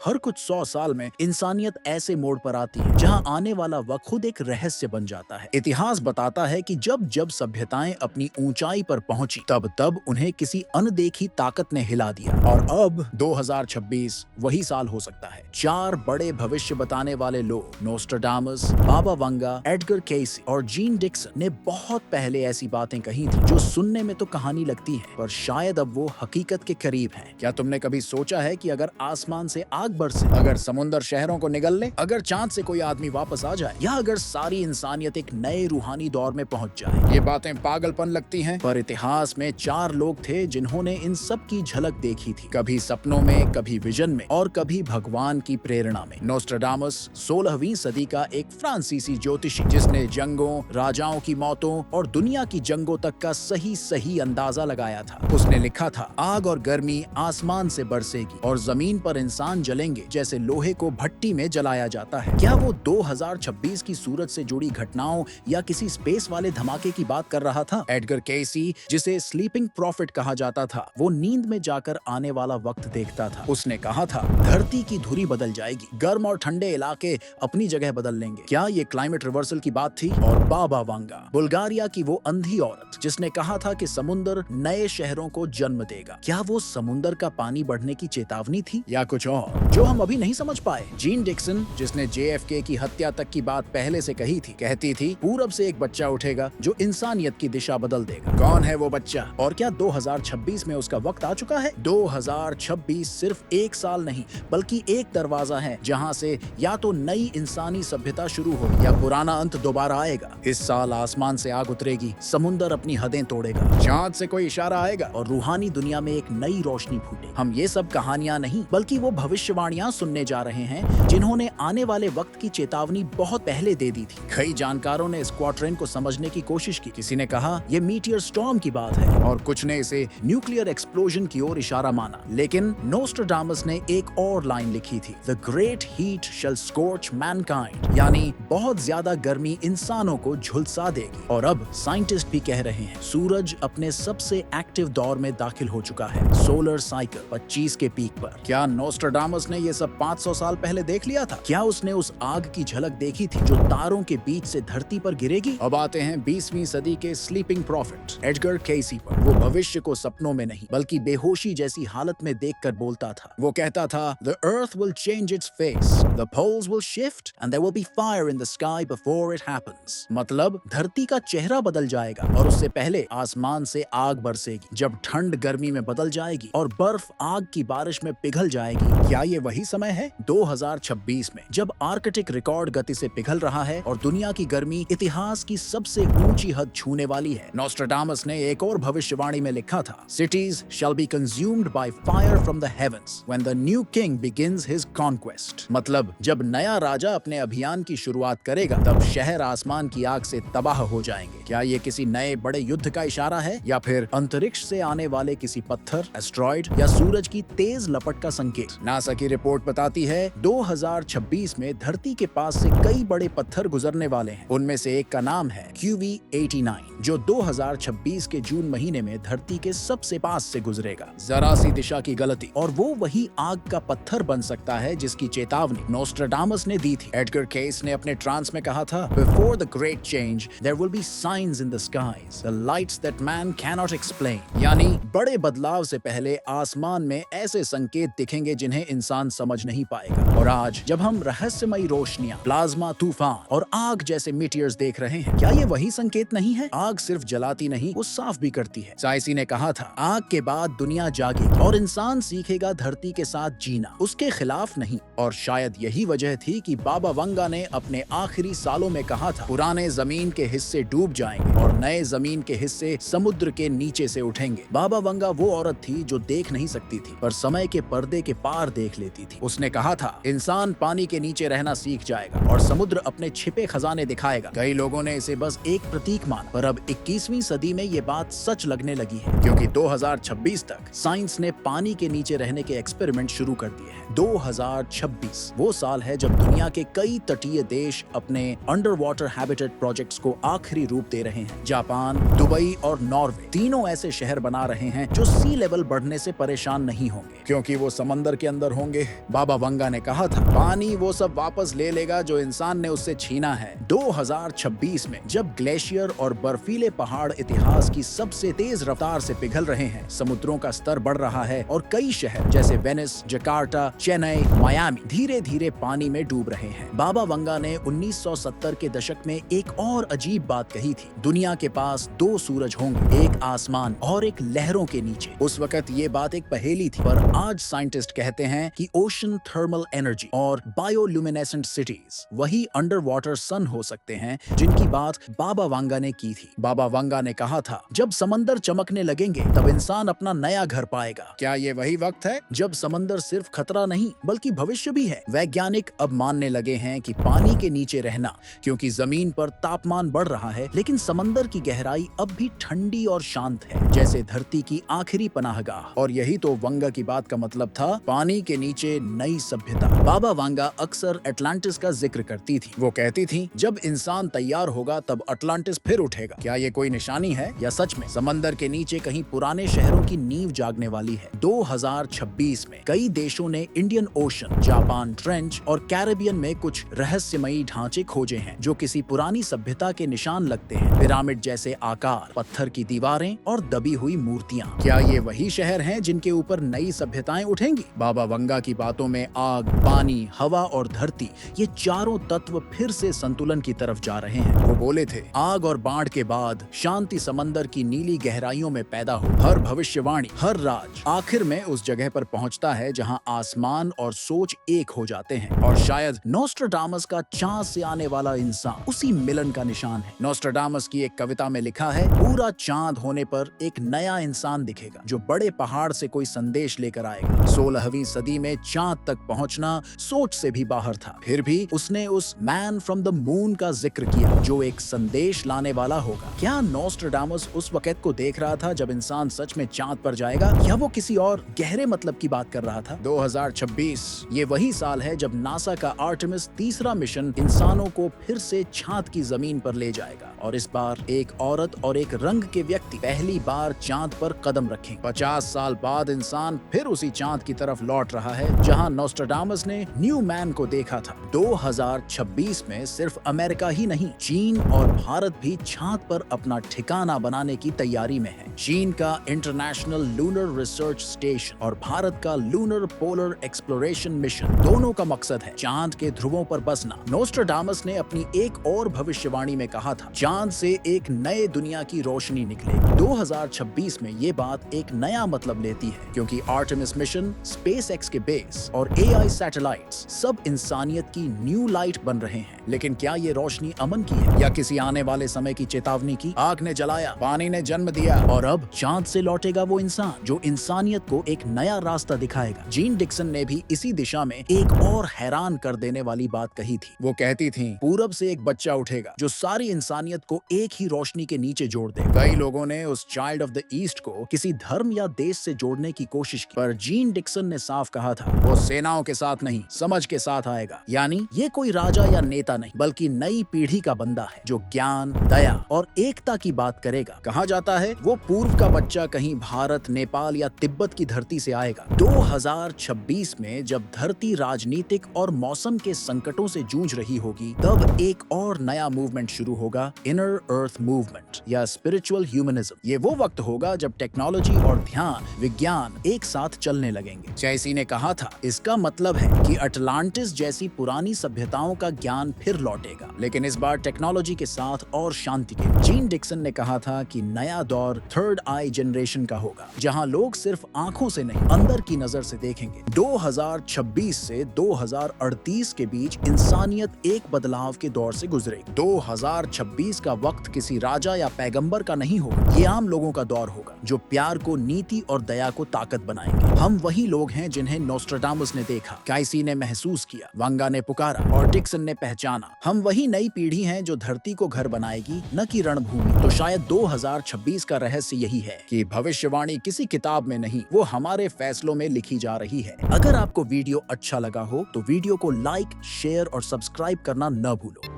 हर कुछ 100 साल में इंसानियत ऐसे मोड़ पर आती है जहां आने वाला वक्त खुद एक रहस्य बन जाता है। इतिहास बताता है कि जब जब सभ्यताएं अपनी ऊंचाई पर पहुंची तब तब उन्हें किसी अनदेखी ताकत ने हिला दिया। और अब 2026 वही साल हो सकता है। 4 बड़े भविष्य बताने वाले लोग नोस्ट्राडामस, बाबा वंगा, एडगर केसी और जीन डिक्सन ने बहुत पहले ऐसी बातें कही थी जो सुनने में तो कहानी लगती है, पर शायद अब वो हकीकत के करीब हैं। क्या तुमने कभी सोचा है कि अगर आसमान से आग बरसे, अगर समुद्र शहरों को निगल ले, अगर चांद से कोई आदमी वापस आ जाए, या अगर सारी इंसानियत एक नए रूहानी दौर में पहुंच जाए? ये बातें पागलपन लगती हैं, पर इतिहास में 4 लोग थे जिन्होंने इन सब की झलक देखी थी, कभी सपनों में, कभी विजन में और कभी भगवान की प्रेरणा में। नोस्ट्राडामस 16वीं सदी का एक फ्रांसीसी ज्योतिषी जिसने जंगों, राजाओं की मौतों और दुनिया की जंगों तक का सही सही अंदाजा लगाया था। उसने लिखा था, आग और गर्मी आसमान से बरसेगी और जमीन पर इंसान जलेंगे जैसे लोहे को भट्टी में जलाया जाता है। क्या वो 2026 की सूरज से जुड़ी घटनाओं या किसी स्पेस वाले धमाके की बात कर रहा था? एडगर केसी, जिसे स्लीपिंग प्रॉफिट कहा जाता था, वो नींद में जाकर आने वाला वक्त देखता था। उसने कहा था, धरती की धुरी बदल जाएगी, गर्म और ठंडे इलाके अपनी जगह बदल लेंगे। क्या ये क्लाइमेट रिवर्सल की बात थी? और बाबा वांगा, बुल्गारिया की वो अंधी औरत जिसने कहा था कि समुद्र नए शहरों को जन्म देगा, क्या वो समुद्र का पानी बढ़ने की चेतावनी थी या कुछ और जो हम अभी नहीं समझ पाए? जीन डिक्सन, जिसने JFK की हत्या तक की बात पहले से कही थी, कहती थी, पूरब से एक बच्चा उठेगा जो इंसानियत की दिशा बदल देगा। कौन है वो बच्चा और क्या 2026 में उसका वक्त आ चुका है? 2026 सिर्फ एक साल नहीं बल्कि एक दरवाजा है जहां से या तो नई इंसानी सभ्यता शुरू होगी या पुराना अंत दोबारा आएगा। इस साल आसमान से आग उतरेगी, समुद्र अपनी हदें तोड़ेगा, चांद से कोई इशारा आएगा और रूहानी दुनिया में एक नई रोशनी फूटेगी। हम ये सब कहानियां नहीं बल्कि वो भविष्यवाणियां सुनने जा रहे हैं जिन्होंने आने वाले वक्त की चेतावनी बहुत पहले दे दी थी। कई जानकारों ने इस क्वाड्रेंट को समझने की कोशिश की। किसी ने कहा ये मीटियर स्टॉर्म की बात है और कुछ ने इसे न्यूक्लियर एक्सप्लोजन की ओर इशारा माना। लेकिन नोस्ट्राडामस ने एक और लाइन लिखी थी, the great heat shall scorch mankind, यानी बहुत ज्यादा गर्मी इंसानों को झुलसा देगी। और अब साइंटिस्ट भी कह रहे हैं, सूरज अपने सबसे एक्टिव दौर में दाखिल हो चुका है, सोलर साइकिल 25 के पीक पर। क्या नोस्ट्राडामस ने ये सब 500 साल पहले देख लिया था? क्या उसने उस आग की झलक देखी थी जो तारों के बीच से धरती पर गिरेगी? अब आते हैं 20वीं सदी के स्लीपिंग प्रॉफिट एडगर केसी पर। वो भविष्य को सपनों में नहीं बल्कि बेहोशी जैसी हालत में देखकर बोलता था। वो कहता था, the earth will change its face, the poles will shift and there will be fire in the sky before it happens. मतलब धरती का चेहरा बदल जाएगा और उससे पहले आसमान से आग बरसेगी। जब ठंड गर्मी में बदल जाएगी और बर्फ आग की बारिश में पिघल जाएगी। क्या ये वही समय है 2026 में जब आर्कटिक रिकॉर्ड गति से पिघल रहा है और दुनिया की गर्मी इतिहास की सबसे ऊंची हद छूने वाली है? नोस्ट्राडामस ने एक और भविष्यवाणी में लिखा था, cities shall be consumed by fire from the heavens when the new king begins his conquest. मतलब जब नया राजा अपने अभियान की शुरुआत करेगा तब शहर आसमान की आग से तबाह हो जाएंगे। क्या ये किसी नए बड़े युद्ध का इशारा है या फिर अंतरिक्ष से आने वाले किसी पत्थर, एस्ट्रॉइड या सूरज की तेज लपट का संकेत? नासा की रिपोर्ट बताती है 2026 में धरती के पास से कई बड़े पत्थर गुजरने वाले हैं। उनमें से एक का नाम है QV89 जो 2026 के जून महीने में धरती के सबसे पास से गुजरेगा। जरा सी दिशा की गलती और वो वही आग का पत्थर बन सकता है जिसकी चेतावनी नोस्ट्राडामस ने दी थी। एडगर केस ने अपने ट्रांस में कहा था, before the great change there will be signs in the skies, the lights that man can not explain. यानी बड़े बदलाव से पहले आसमान में ऐसे संकेत दिखेंगे जिन्हें इंसान समझ नहीं पाएगा। और आज जब हम रहस्यमयी रोशनियां, प्लाज्मा तूफान और आग जैसे मीटियर्स देख रहे हैं, क्या ये वही संकेत नहीं है? आग सिर्फ जलाती नहीं, वो साफ भी करती है। साइंसी ने कहा था, आग के बाद दुनिया जागेगी और इंसान सीखेगा धरती के साथ जीना, उसके खिलाफ नहीं। और शायद यही वजह थी कि बाबा वंगा ने अपने आखिरी सालों में कहा था, पुराने जमीन के हिस्से डूब जाएंगे और नए जमीन के हिस्से समुद्र के नीचे से उठेंगे। बाबा वंगा वो औरत थी जो देख नहीं सकती थी पर समय के पर्दे के पार देख लेती थी। उसने कहा था, इंसान पानी के नीचे रहना सीख जाएगा और समुद्र अपने छिपे खजाने दिखाएगा। कई लोगों ने इसे बस एक प्रतीक माना, पर अब 21वीं सदी में ये बात सच लगने लगी है, क्योंकि 2026 तक साइंस ने पानी के नीचे रहने के एक्सपेरिमेंट शुरू कर दिए हैं। 2026 वो साल है जब दुनिया के कई तटीय देश अपने अंडर वाटर हैबिटेट प्रोजेक्ट्स को आखिरी रूप दे रहे हैं। जापान, दुबई और नॉर्वे तीनों ऐसे शहर बना रहे हैं जो सी लेवल बढ़ने से परेशान नहीं होंगे, क्योंकि वो समंदर के अंदर होंगे होंगे। बाबा वंगा ने कहा था, पानी वो सब वापस ले लेगा जो इंसान ने उससे छीना है। 2026 में जब ग्लेशियर और बर्फीले पहाड़ इतिहास की सबसे तेज रफ्तार से पिघल रहे हैं, समुद्रों का स्तर बढ़ रहा है और कई शहर जैसे वेनिस, जकार्ता, चेन्नई, मायामी धीरे धीरे पानी में डूब रहे हैं। बाबा वंगा ने 1970 के दशक में एक और अजीब बात कही थी, दुनिया के पास 2 सूरज होंगे, एक आसमान और एक लहरों के नीचे। उस वक्त ये बात एक पहेली थी, पर आज साइंटिस्ट कहते हैं कि ओशन थर्मल एनर्जी और बायोल्यूमिनेसेंट सिटीज वही अंडर वाटर सन हो सकते हैं जिनकी बात बाबा वंगा ने की थी। बाबा वंगा ने कहा था, जब समंदर चमकने लगेंगे तब इंसान अपना नया घर पाएगा। क्या ये वही वक्त है जब समंदर सिर्फ खतरा नहीं बल्कि भविष्य भी है? वैज्ञानिक अब मानने लगे हैं कि पानी के नीचे रहना, क्योंकि जमीन पर तापमान बढ़ रहा है लेकिन समंदर की गहराई अब भी ठंडी और शांत है, जैसे धरती की आखिरी पनाहगाह। और यही तो वंगा की बात का मतलब था, पानी के नीचे नई सभ्यता। बाबा वंगा अक्सर अटलांटिस का जिक्र करती थी। वो कहती थी, जब इंसान तैयार होगा तब अटलांटिस फिर उठेगा। क्या ये कोई निशानी है या सच में समंदर के नीचे कहीं पुराने शहरों की नींव जागने वाली है? 2026 में कई देशों ने इंडियन ओशन, जापान ट्रेंच और कैरेबियन में कुछ रहस्यमयी ढांचे खोजे हैं जो किसी पुरानी सभ्यता के निशान लगते हैं। पिरामिड जैसे आकार, पत्थर की दीवारें और दबी हुई मूर्तियां। क्या ये वही शहर हैं जिनके ऊपर नई सभ्यताएं उठेंगी? बाबा वंगा की बातों में आग, पानी, हवा और धरती, ये चारों तत्व फिर से संतुलन की तरफ जा रहे हैं। वो बोले थे, आग और बाढ़ के बाद शांति समंदर की नीली गहराइयों में पैदा हो। हर भविष्यवाणी, हर राज आखिर में उस जगह पर पहुंचता है जहां आसमान और सोच एक हो जाते हैं। और शायद नोस्ट्राडामस का चांद से आने वाला इंसान उसी मिलन का निशान है। नोस्ट्राडामस की एक कविता में लिखा है, पूरा चांद होने पर एक नया इंसान दिखेगा जो बड़े पहाड़ से कोई संदेश लेकर आएगा। 16वीं सदी में चांद तक पहुंचना सोच से भी बाहर था, फिर भी उसने उस मैन फ्रॉम द मून का जिक्र किया जो एक संदेश लाने वाला होगा। क्या नोस्ट्राडामस उस वक्त को देख रहा था जब इंसान सच में चांद पर जाएगा, या वो किसी और गहरे मतलब की बात कर रहा था? 2026 ये वही साल है जब नासा का आर्टेमिस तीसरा मिशन इंसानों को फिर से चांद की जमीन पर ले जाएगा, और इस बार एक औरत और एक रंग के व्यक्ति पहली बार चांद पर कदम रखेंगे। 50 साल बाद इंसान फिर उसी चांद की तरफ लौट रहा है जहां नोस्ट्राडामस ने न्यू मैन को देखा था। 2026 में सिर्फ अमेरिका ही नहीं, चीन और भारत भी चांद पर अपना ठिकाना बनाने की तैयारी में है। चीन का इंटरनेशनल लूनर रिसर्च स्टेशन और भारत का लूनर पोलर एक्सप्लोरेशन मिशन, दोनों का मकसद है चांद के ध्रुवों पर बसना। नोस्ट्राडामस ने अपनी एक और भविष्यवाणी में कहा था, चांद से एक नए दुनिया की रोशनी निकलेगी। 2026 में ये बात एक नया मतलब लेती है, क्योंकि आर्टेमिस मिशन, स्पेसएक्स के बेस और एआई सैटेलाइट्स सब इंसानियत की न्यू लाइट बन रहे हैं। लेकिन क्या ये रोशनी अमन की है या किसी आने वाले समय की चेतावनी की? आग ने जलाया, पानी ने जन्म दिया, और अब चांद से लौटेगा वो इंसान जो इंसानियत को एक नया रास्ता दिखाएगा। जीन डिक्सन ने भी इसी दिशा में एक और हैरान कर देने वाली बात कही थी। वो कहती थी, पूरब से एक बच्चा उठेगा जो सारी इंसानियत को एक ही रोशनी के नीचे जोड़ दे। कई लोगों ने उस चाइल्ड ऑफ द ईस्ट को किसी धर्म या देश से जोड़ने की कोशिश की, पर जीन डिक्सन ने साफ कहा था, वो सेनाओं के साथ नहीं, समझ के साथ आएगा। यानी ये कोई राजा या नेता नहीं, बल्कि नई पीढ़ी का बंदा है जो ज्ञान, दया और एकता की बात करेगा। कहा जाता है वो पूर्व का बच्चा कहीं भारत, नेपाल या तिब्बत की धरती से आएगा। 2026 में जब धरती राजनीतिक और मौसम के संकटों से जूझ रही होगी, तब एक और नया मूवमेंट शुरू होगा, इनर अर्थ मूवमेंट या स्पिरिचुअल ह्यूमनिज्म। ये वो वक्त होगा जब टेक्नोलॉजी और ध्यान, विज्ञान एक साथ चलने लगेंगे। चैसी ने कहा था, इसका मतलब है कि अटलांटिस जैसी पुरानी सभ्यताओं का ज्ञान फिर लौटेगा, लेकिन इस बार टेक्नोलॉजी के साथ और शांति के। जीन डिक्सन ने कहा था कि नया दौर थर्ड आई जनरेशन का होगा, जहां लोग सिर्फ आंखों से नहीं, अंदर की नजर से देखेंगे। 2026 से 2038 के बीच इंसानियत एक बदलाव के दौर से गुजरेगी। 2026 का वक्त किसी राजा या पैगंबर का नहीं होगा, ये आम लोगों का दौर होगा जो प्यार को नीति और दया को ताकत बनाएंगे। हम वही लोग हैं जिन्हें नोस्ट्राडामस ने देखा, कैसी ने महसूस किया, वंगा ने पुकारा और डिक्सन ने पहचाना। हम वही नई पीढ़ी हैं जो धरती को घर बनाएगी, न कि रणभूमि। तो शायद 2026 का रहस्य यही है कि भविष्यवाणी किसी किताब में नहीं, वो हमारे फैसलों में लिखी जा रही है। अगर आपको वीडियो अच्छा लगा हो तो वीडियो को लाइक, शेयर और सब्सक्राइब करना न भूलो।